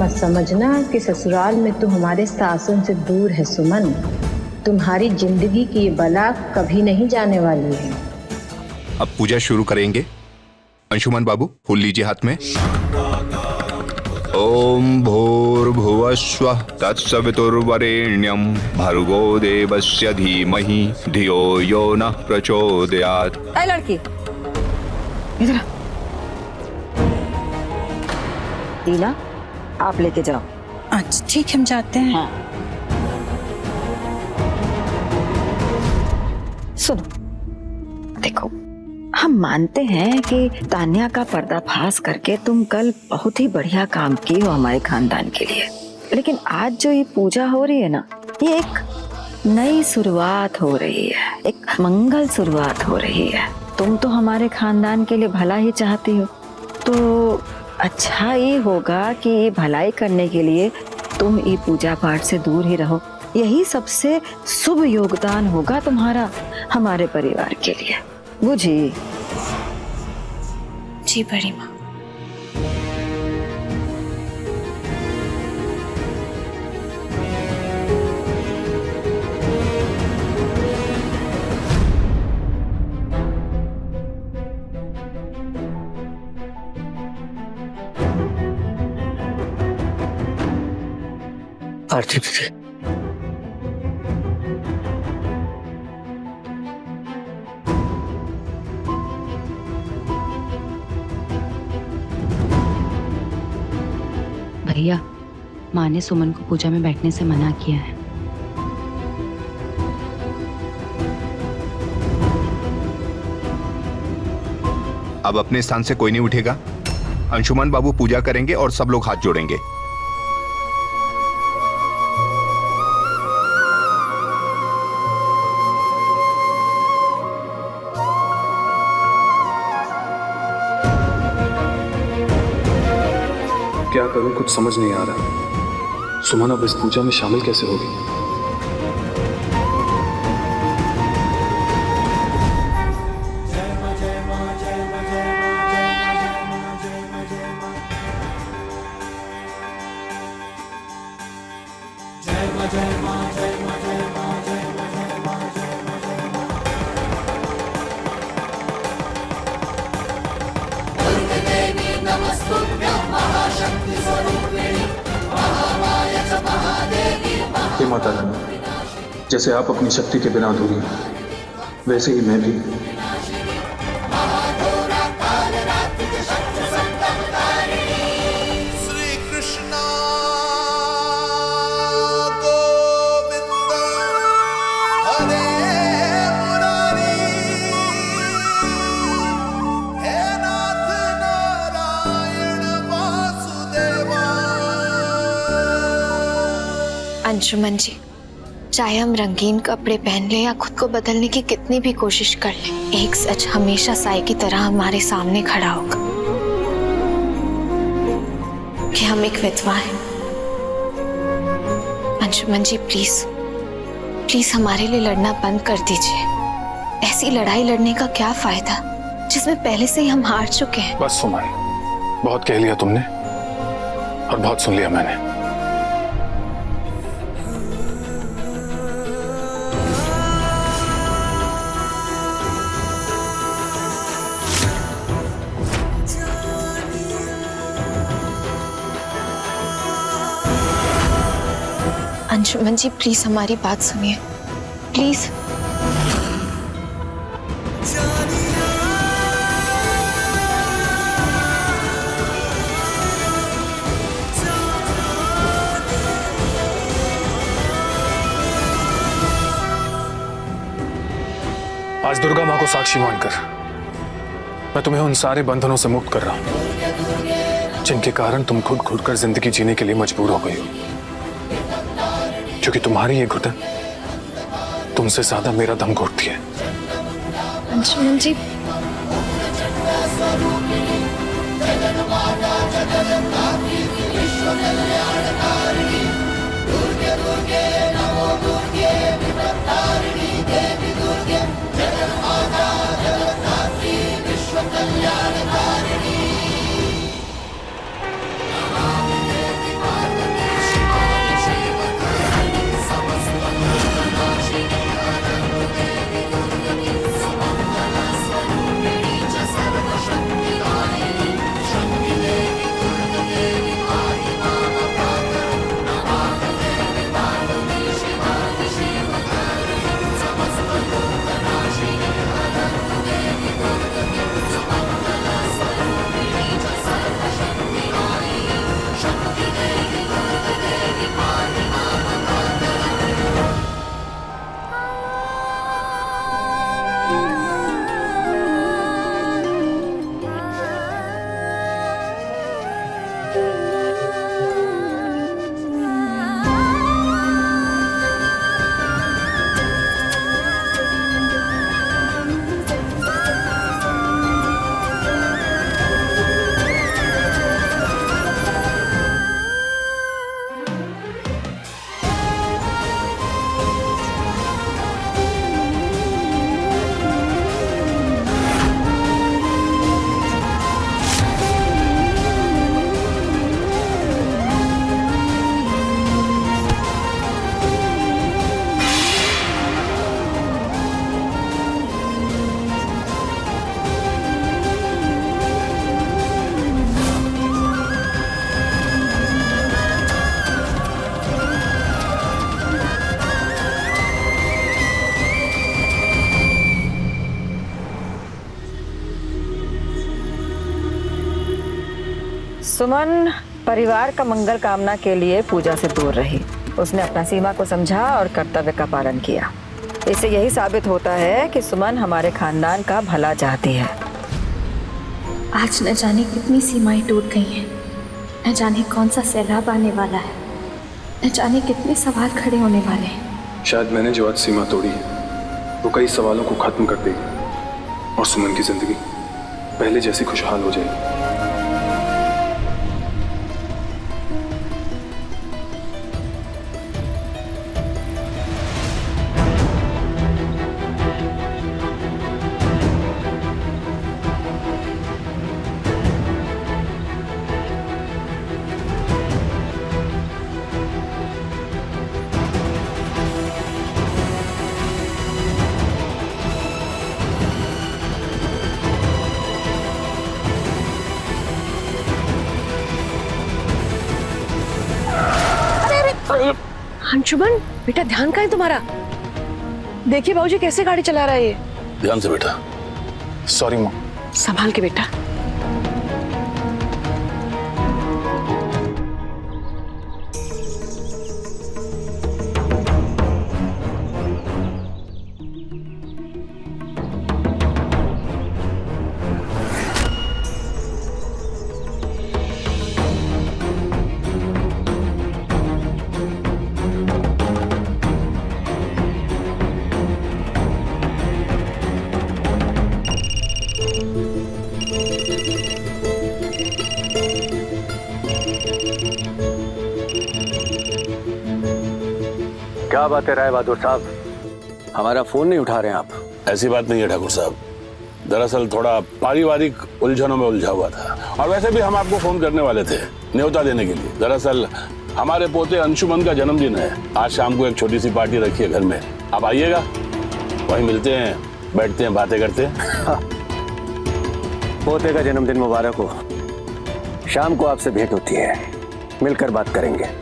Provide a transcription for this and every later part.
मत समझना कि ससुराल में तू हमारे शासन से दूर है सुमन। तुम्हारी जिंदगी की ये बला कभी नहीं जाने वाली है। अब पूजा शुरू करेंगे। अंशुमन बाबू फूल लीजिए हाथ में। ओम भूर्भुवस्वः तत्सवितुर्वरेण्यं भर्गो देवस्य धीमहि धियो यो नः प्रचोदयात्। ऐ लड़की इधर आ। लीला आप लेके जाओ। अच्छा ठीक, हम जाते हैं। हाँ। सुनो, देखो हम मानते हैं कि तान्या का पर्दाफाश करके तुम कल बहुत ही बढ़िया काम की हो हमारे खानदान के लिए, लेकिन आज जो ये पूजा हो रही है ना, ये एक नई शुरुआत हो रही है, एक मंगल शुरुआत हो रही है। तुम तो हमारे खानदान के लिए भला ही चाहती हो, तो अच्छा ये होगा कि ये भलाई करने के लिए तुम ये पूजा पाठ से दूर ही रहो। यही सबसे शुभ योगदान होगा तुम्हारा हमारे परिवार के लिए, बुझी? जी बड़ी माँ। आरती दीदी, भैया, माँ ने सुमन को पूजा में बैठने से मना किया है। अब अपने स्थान से कोई नहीं उठेगा। अंशुमन बाबू पूजा करेंगे और सब लोग हाथ जोड़ेंगे। क्या करूं, कुछ समझ नहीं आ रहा। सुमन अब इस पूजा में शामिल कैसे होगी? हे माता रानी, जैसे आप अपनी शक्ति के बिना अधूरी हैं, वैसे ही मैं भी। श्री कृष्ण गोविंद हरे मुरारी, हे नाथ नारायण वासुदेवा। अंशुमन जी, चाहे हम रंगीन कपड़े पहन ले या खुद को बदलने की कितनी भी कोशिश कर ले, एक सच हमेशा साई की तरह हमारे सामने खड़ा होगा कि हम एक विधवा हैं। अंशुमन जी प्लीज प्लीज हमारे लिए लड़ना बंद कर दीजिए। ऐसी लड़ाई लड़ने का क्या फायदा जिसमें पहले से ही हम हार चुके हैं। बस सुमन, बहुत कह लिया तुमने और बहुत सुन लिया मैंने। अंशुमन जी प्लीज हमारी बात सुनिए, प्लीज। आज दुर्गा माँ को साक्षी मानकर मैं तुम्हें उन सारे बंधनों से मुक्त कर रहा हूं जिनके कारण तुम खुद खुद कर जिंदगी जीने के लिए मजबूर हो गई हो। क्योंकि तुम्हारी ये घुटन तुमसे ज्यादा मेरा दम घोटती है। अंशुमन जी सुमन परिवार का मंगल कामना के लिए पूजा से दूर रही। उसने अपना सीमा को समझा और कर्तव्य का पालन किया। इससे यही साबित होता है कि सुमन हमारे खानदान का भला चाहती है। आज न जाने कितनी सीमाएं टूट गई हैं, न जाने कौन सा सैलाब आने वाला है, न जाने कितने सवाल खड़े होने वाले हैं। शायद मैंने जो आज सीमा तोड़ी है वो कई सवालों को खत्म कर देगी और सुमन की जिंदगी पहले जैसी खुशहाल हो जाएगी। अंशुमन बेटा, ध्यान कहाँ है तुम्हारा? देखिए बाबूजी कैसे गाड़ी चला रहा है ये। ध्यान से बेटा। सॉरी माँ। संभाल के बेटा। क्या बात है राय बहादुर साहब, हमारा फोन नहीं उठा रहे हैं आप? ऐसी बात नहीं है ठाकुर साहब, दरअसल थोड़ा पारिवारिक उलझनों में उलझा हुआ था और वैसे भी हम आपको फोन करने वाले थे न्योता देने के लिए। दरअसल हमारे पोते अंशुमन का जन्मदिन है। आज शाम को एक छोटी सी पार्टी रखी है घर में, आप आइएगा, वहीं मिलते हैं, बैठते हैं, बातें करते हैं। पोते का जन्मदिन मुबारक हो। शाम को आपसे भेंट होती है, मिलकर बात करेंगे।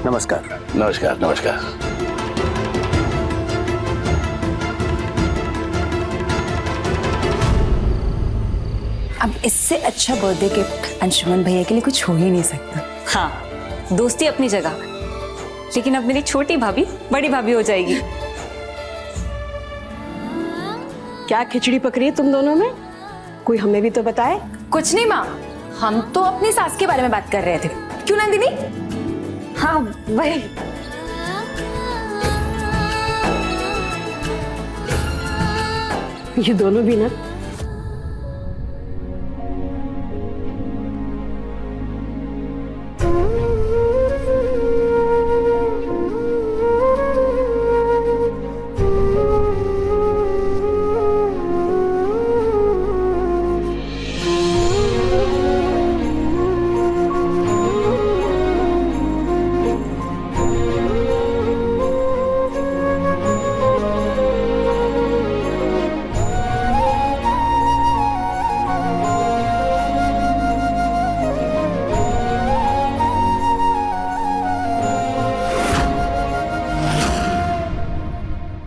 नमस्कार। नमस्कार नमस्कार। अब इससे अच्छा बर्थडे गिफ्ट अंशुमन भैया के लिए कुछ हो ही नहीं सकता। हाँ, दोस्ती अपनी जगह, लेकिन अब मेरी छोटी भाभी बड़ी भाभी हो जाएगी। क्या खिचड़ी पक रही है तुम दोनों में? कोई हमें भी तो बताए। कुछ नहीं माँ, हम तो अपनी सास के बारे में बात कर रहे थे। क्यों नंदिनी? हाँ वही। ये दोनों भी ना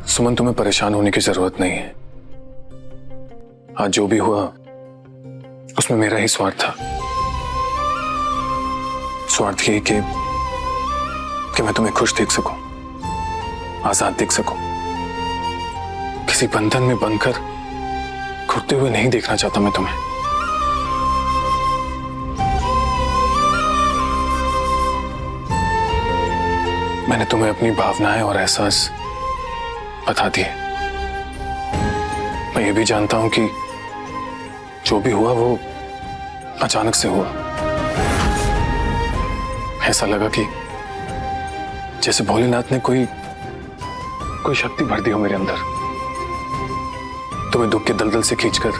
सुमन, तुम्हें परेशान होने की जरूरत नहीं है। आज जो भी हुआ उसमें मेरा ही स्वार्थ था। स्वार्थ ये कि मैं तुम्हें खुश देख सकूं, आजाद देख सकूं। किसी बंधन में बंधकर घुटते हुए नहीं देखना चाहता मैं तुम्हें। मैंने तुम्हें अपनी भावनाएं और एहसास बता दिए। मैं ये भी जानता हूं कि जो भी हुआ वो अचानक से हुआ। ऐसा लगा कि जैसे भोलेनाथ ने कोई शक्ति भर दी हो मेरे अंदर, तुम्हें दुख के दलदल से खींचकर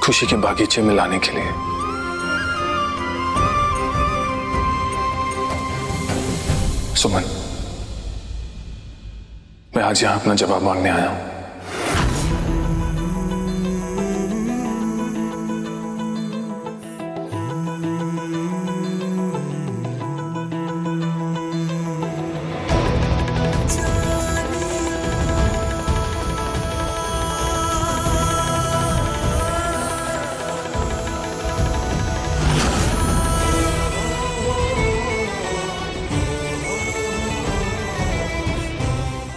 खुशी के बागीचे में लाने के लिए। सुमन, मैं आज यहां अपना जवाब मांगने आया हूं।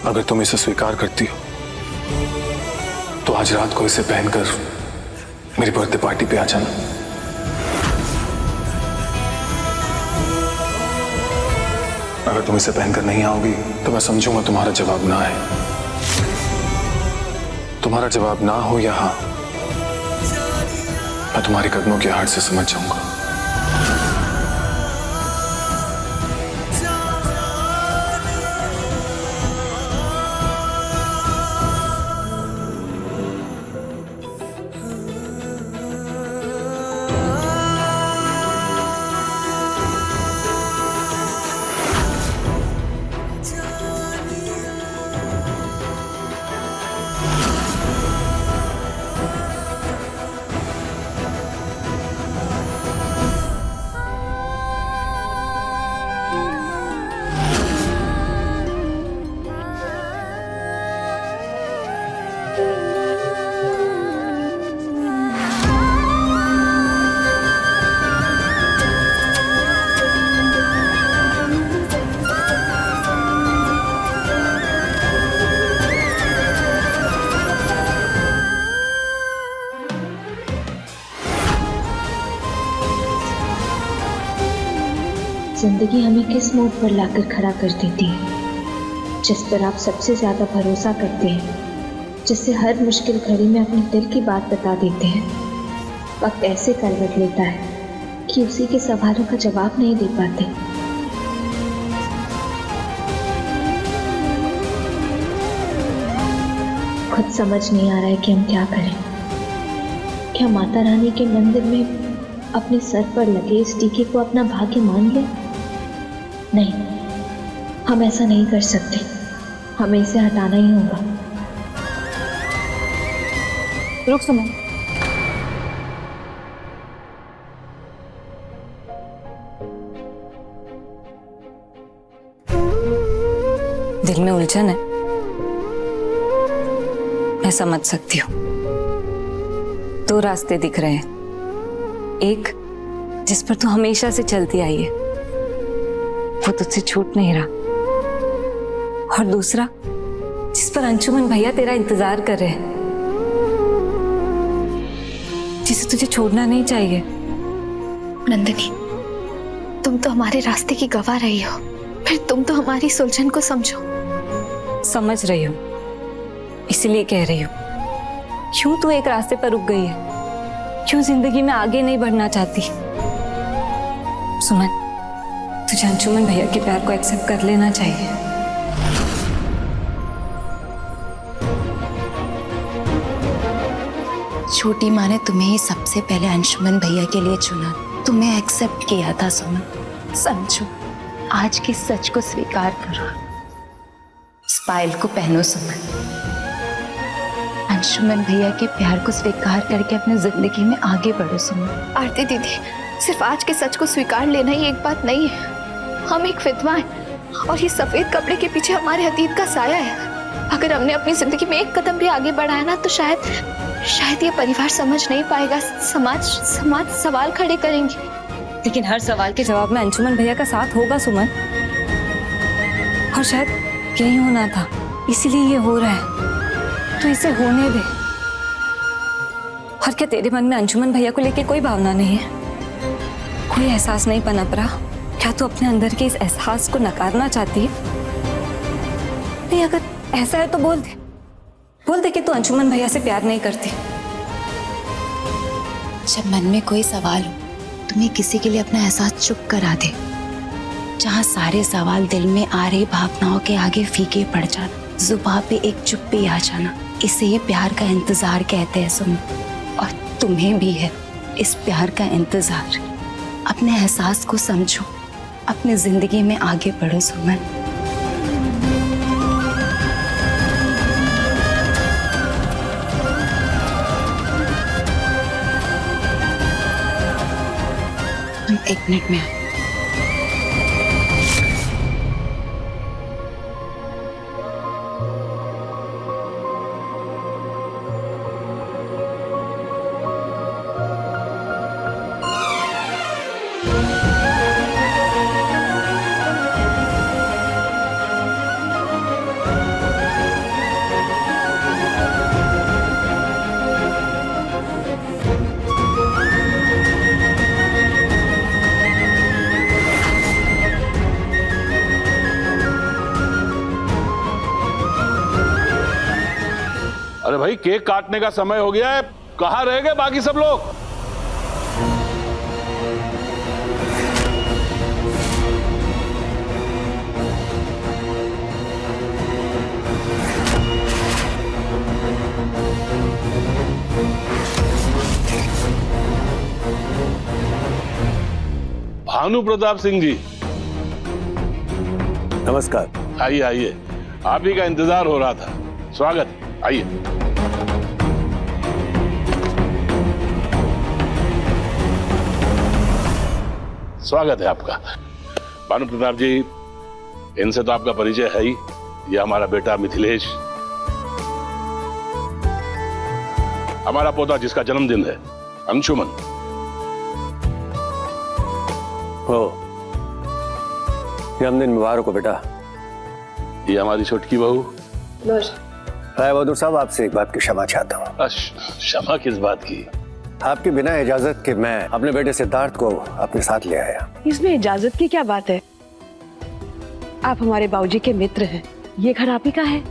अगर तुम इसे स्वीकार करती हो तो आज रात को इसे पहनकर मेरी बर्थडे पार्टी पे आ जाना। अगर तुम इसे पहनकर नहीं आओगी तो मैं समझूंगा तुम्हारा जवाब ना है। तुम्हारा जवाब ना हो या हाँ, मैं तुम्हारे कदमों की आहट से समझ जाऊंगा। जिंदगी हमें किस मोड़ पर लाकर खड़ा कर देती है, जिस पर आप सबसे ज्यादा भरोसा करते हैं, जिससे हर मुश्किल घड़ी में अपने दिल की बात बता देते हैं। वक्त ऐसे करवट लेता है कि उसी के सवालों का जवाब नहीं दे पाते। खुद समझ नहीं आ रहा है कि हम क्या करें। क्या माता रानी के मंदिर में अपने सर पर लगे इस टीके को अपना भाग्य मान लें? नहीं, हम ऐसा नहीं कर सकते। हमें इसे हटाना ही होगा। रुक सुमन, दिल में उलझन है, मैं समझ सकती हूँ। दो रास्ते दिख रहे हैं, एक जिस पर तू हमेशा से चलती आई है, वो तुझसे छूट नहीं रहा, और दूसरा जिस पर अंशुमन भैया तेरा इंतजार कर रहे हैं, जिसे तुझे छोड़ना नहीं चाहिए। नंदिनी, तुम तो हमारे रास्ते की गवाह रही हो, फिर तुम तो हमारी सुलझन को समझो। समझ रही हूँ, इसलिए कह रही हूँ, क्यों तू एक रास्ते पर रुक गई है? क्यों जिंदगी में आगे नहीं बढ़ना चाहती? सुमन, तुझे अंशुमन भैया के प्यार को एक्सेप्ट कर लेना चाहिए। छोटी माँ ने तुम्हें ही सबसे पहले अंशुमन भैया के लिए चुना, तुम्हें एक्सेप्ट किया था। सुमन, समझो, आज के सच को स्वीकार करो। इस पायल को पहनो सुमन। अंशुमन भैया के प्यार को स्वीकार करके अपनी जिंदगी में आगे बढ़ो सुमन। आरती दीदी, सिर्फ आज के सच को स्वीकार लेना ही एक बात नहीं है। हम एक विधवा हैं और ये सफेद कपड़े के पीछे हमारे अतीत का साया है। अगर हमने अपनी जिंदगी में एक कदम भी आगे बढ़ाया ना, तो शायद ये परिवार समझ नहीं पाएगा। समाज सवाल खड़े करेंगे। लेकिन हर सवाल के जवाब में अंशुमन भैया का साथ होगा सुमन, और शायद यही होना था, इसीलिए ये हो रहा है। तो इसे होने दे। और क्या तेरे मन में अंशुमन भैया को लेके कोई भावना नहीं है? कोई एहसास नहीं पनप रहा? क्या तू अपने अंदर के इस एहसास को नकारना चाहती है? नहीं, अगर ऐसा है तो बोल दे कि तू अंशुमन भैया से प्यार नहीं करती। जब मन में कोई सवाल हो, तुम्हें किसी के लिए अपना एहसास चुप करा दे। जहाँ सारे सवाल दिल में आ रही भावनाओं के आगे फीके पड़ जाना, जुबान पे एक चुप्पी आ जाना, इसे ही प्यार का इंतजार कहते हैं सुन। और तुम्हें भी है इस प्यार का इंतजार। अपने एहसास को समझो, अपनी जिंदगी में आगे बढ़ो सुमन। हम 1 मिनट में आए। अरे भाई केक काटने का समय हो गया है, कहाँ रह गए बाकी सब लोग? भानु प्रताप सिंह जी, नमस्कार। आइए आइए, आप ही का इंतजार हो रहा था। स्वागत है, आइए। स्वागत है आपका। भानु प्रताप जी, इनसे तो आपका परिचय है ही। ये हमारा बेटा मिथिलेश, हमारा पोता जिसका जन्मदिन है अंशुमन। हो, जन्मदिन मुबारक हो बेटा। ये हमारी छोटकी बहू। राय बहादुर साहब, आपसे एक बात की क्षमा चाहता हूँ। क्षमा किस बात की? आपकी बिना इजाजत के मैं अपने बेटे सिद्धार्थ को अपने साथ ले आया। इसमें इजाजत की क्या बात है? आप हमारे बाबूजी के मित्र हैं, ये घर आप ही का है।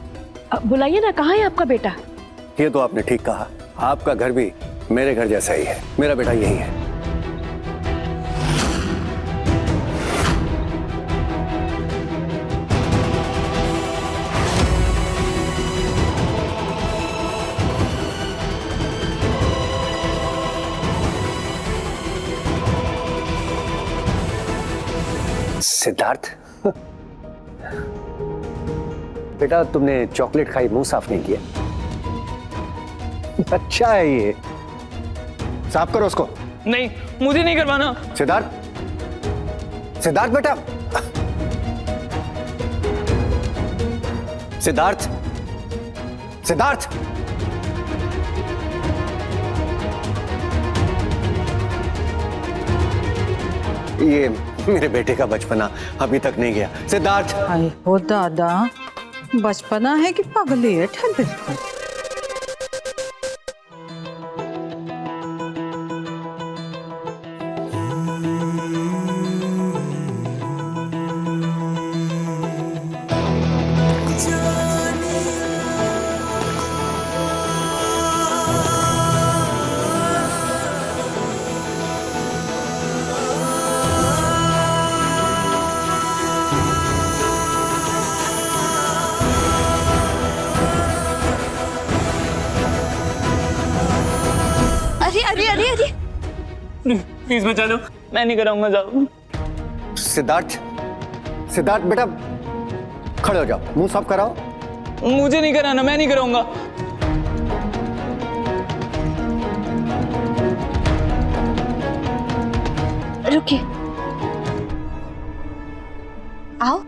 अब बुलाइए ना, कहाँ है आपका बेटा? ये तो आपने ठीक कहा, आपका घर भी मेरे घर जैसा ही है। मेरा बेटा यही है। सिद्धार्थ, बेटा तुमने चॉकलेट खाई, मुंह साफ नहीं किया। अच्छा है ये, साफ करो उसको। नहीं, मुझे नहीं करवाना। सिद्धार्थ, सिद्धार्थ बेटा, सिद्धार्थ, सिद्धार्थ। ये मेरे बेटे का बचपना अभी तक नहीं गया। सिद्धार्थ। हाय हो दादा, बचपना है कि पगलेट है बिल्कुल। अरे अरे अरे, प्लीज बचा लो, मैं नहीं कराऊंगा। जाओ। सिद्धार्थ, सिद्धार्थ बेटा खड़े हो जाओ, मुंह साफ कराओ। मुझे नहीं कराना, मैं नहीं कराऊंगा। रुकिए, आओ।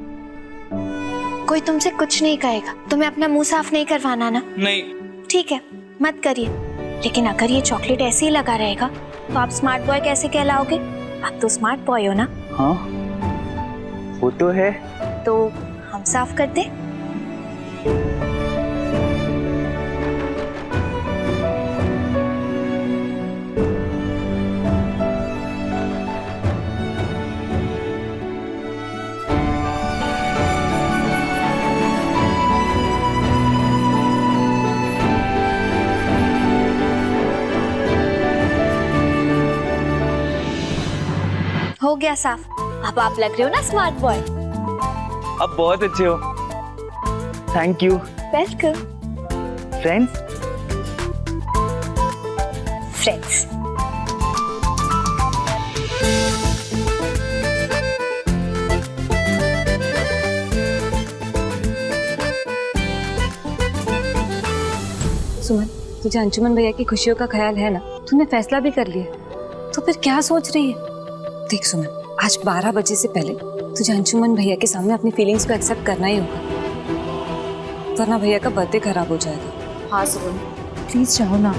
कोई तुमसे कुछ नहीं कहेगा। तुम्हें अपना मुंह साफ नहीं करवाना ना? नहीं। ठीक है, मत करिए। लेकिन अगर ये चॉकलेट ऐसे ही लगा रहेगा तो आप स्मार्ट बॉय कैसे कहलाओगे? आप तो स्मार्ट बॉय हो ना? हाँ, वो तो है। तो हम साफ कर दें? हो गया साफ। अब आप लग रहे हो ना स्मार्ट बॉय। अब बहुत अच्छे हो। Thank you. Welcome. Friends. Friends. Suman, तुझे अंशुमन भैया की खुशियों का ख्याल है ना? तूने फैसला भी कर लिया, तो फिर क्या सोच रही है? देख सुमन, आज 12 बजे से पहले तुझे अंशुमन भैया के सामने अपनी फीलिंग्स को एक्सेप्ट करना ही होगा, वरना भैया का बर्थडे खराब हो जाएगा। हाँ सुमन, प्लीज जाओ ना।